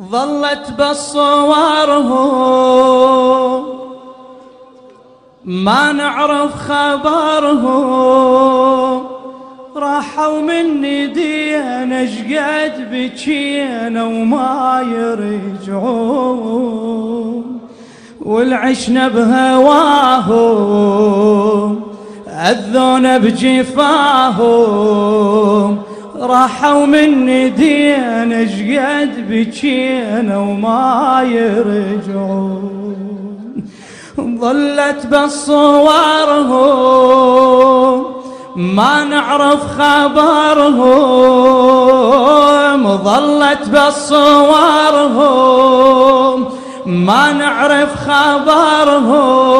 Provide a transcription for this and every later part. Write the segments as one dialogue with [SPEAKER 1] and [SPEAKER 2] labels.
[SPEAKER 1] ظلت بصورهم ما نعرف خبرهم، راحوا مني دينا شقد بكينا وما يرجعون، والعشنا بهواهم أذونا بجفاهم، راحوا مني دينا شقد بكينا وما يرجعون. ظلت بصورهم ما نعرف خبرهم، ظلت بصورهم ما نعرف خبرهم،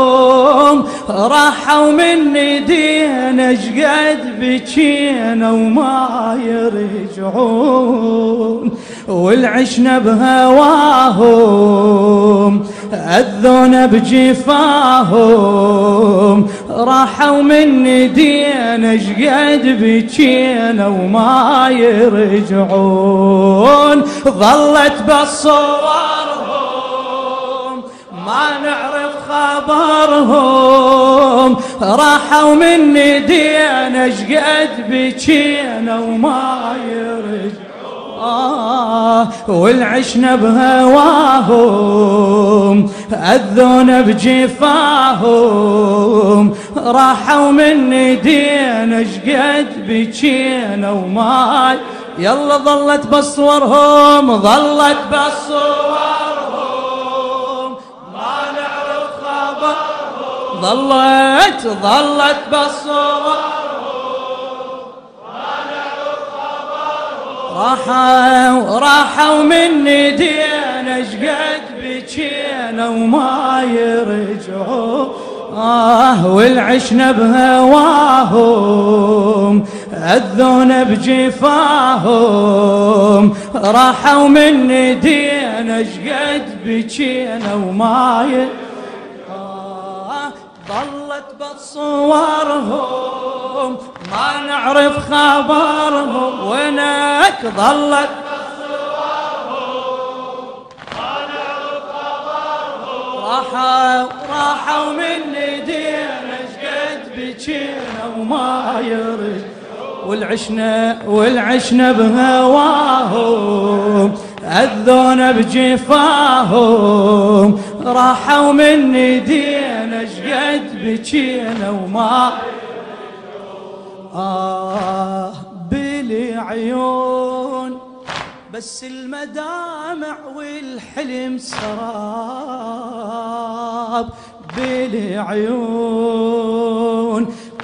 [SPEAKER 1] راحوا مني دينا شقد بكينا وما يرجعون، والعشنا بهواهم أذونا بجفاهم، راحوا مني دينا شقد بكينا وما يرجعون. ظلت بصورهم ما نعرف خبرهم، راحوا مني دينا شقد بكينا وما يرجعون، والعشنا بهواهم أذونا بجفاهم، راحوا مني دينا شقد بكينا وما يلا. ظلت بصورهم ظلت بصورهم ما نعرف خبرهم، ظلت بصورهم راحوا مني دينا شقد بكينا وما يرجعون، والعشنا بهواهم أذونا بجفاهم، راحوا مني دينا شقد بكينا وما يرجعون. ظلت بصورهم ما نعرف خبرهم، وينك ظلت بصورهم ما نعرف خبرهم، راحوا مني دينا شقد بكينا وما يرجعون، والعشنا بهواهم أذونا بجفاهم، راحوا مني دينا شقد بكينا وما بلي عيون بس المدامع والحلم سراب، بلي عيون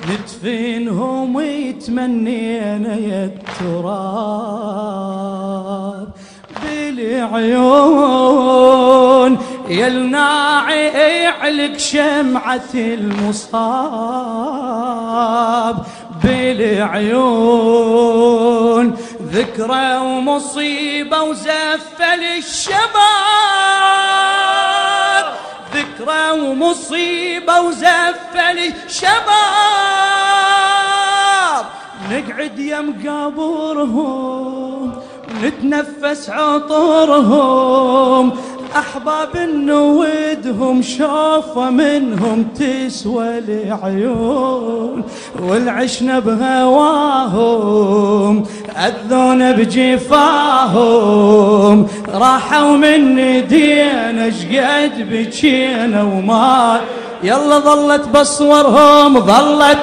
[SPEAKER 1] ندفنهم ويتمنينا يا التراب، بلي عيون يا الناعي علق شمعة المصاب، بلي عيون ذكرى ومصيبة وزفل الشباب، ذكرى ومصيبة وزفل الشباب، نقعد يم قبرهم نتنفس عطرهم، أحباب نودهم شوفة منهم تسوى العيون، والعشنا بهواهم أذونا بجفاهم، راحوا مني دينا شقد بكينا وما يلا. ظلت بصورهم ظلت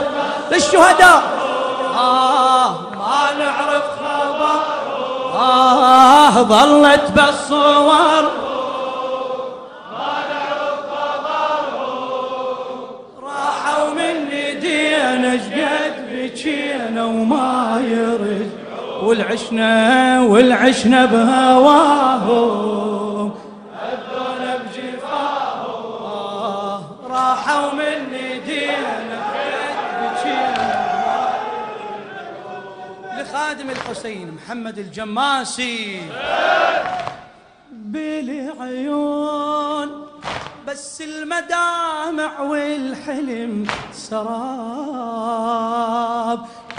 [SPEAKER 1] للشهداء ما نعرف خبر، ظلت بصور شقد بكينا وما يرجع، والعشنا بهواهم أذونا بجفاهم، راحوا مني دينا شقد بكينا وما يرجع. لخادم الحسين محمد الجماسي بلي عيون بس المدامع والحلم سراب،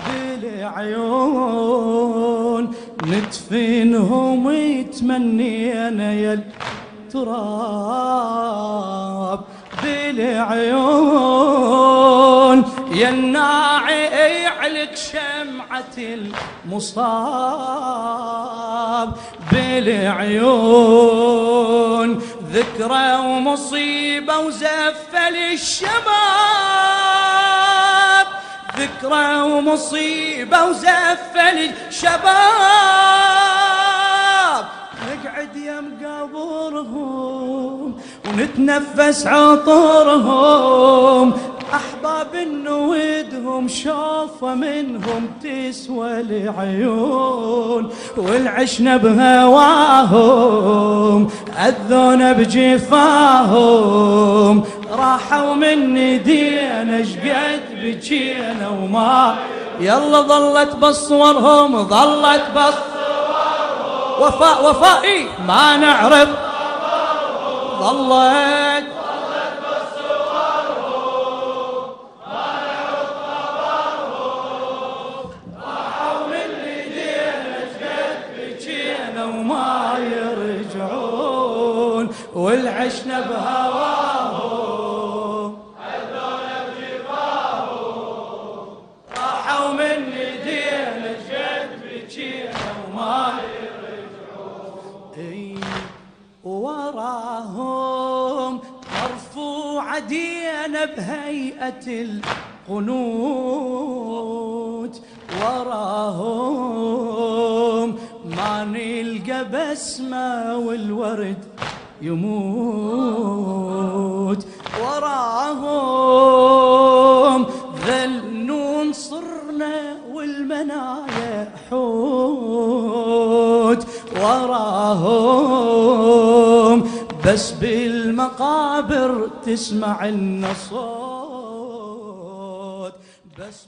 [SPEAKER 1] بلي عيون ندفنهم ويتمنينا يا التراب بالعيون يا الناعي عليك شمعة المصاب بالعيون ذكرى ومصيبة وزفل الشباب ذكرى ومصيبة وزفل الشباب نقعد يم قبرهم ونتنفس عطرهم أحباب نودهم شوفة منهم تسوى العيون والعشنا بهواهم أذونا بجفاهم راحوا من ايدينا شقد بجينا وما يلا ظلت بصورهم ظلت بصورهم وفائي ما نعرف ظلت بصورهم ما نعرف خبرهم راحوا من ايدينا شقد بجينا وما يرجعون والعشنا بهواهم عذونا بجفاهم راحوا من ايدينا شقد بجينا وما يرجعون وراهم مرفوعة دينا بهيئة القنوت وراهم ما نلقى بسمة والورد يموت وراهم ذلون صرنا والمنايا حوت وراهم بس بالمقابر تسمع النصوت بس